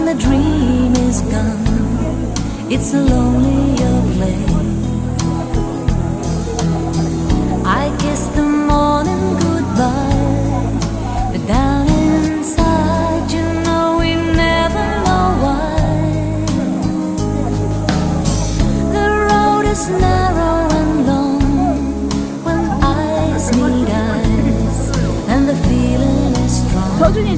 the dream is gone, it's a lonelier place. I kiss the morning goodbye, but down inside, you know we never know why. The road is narrow and long when eyes meet eyes, and the feeling is strong. 서준이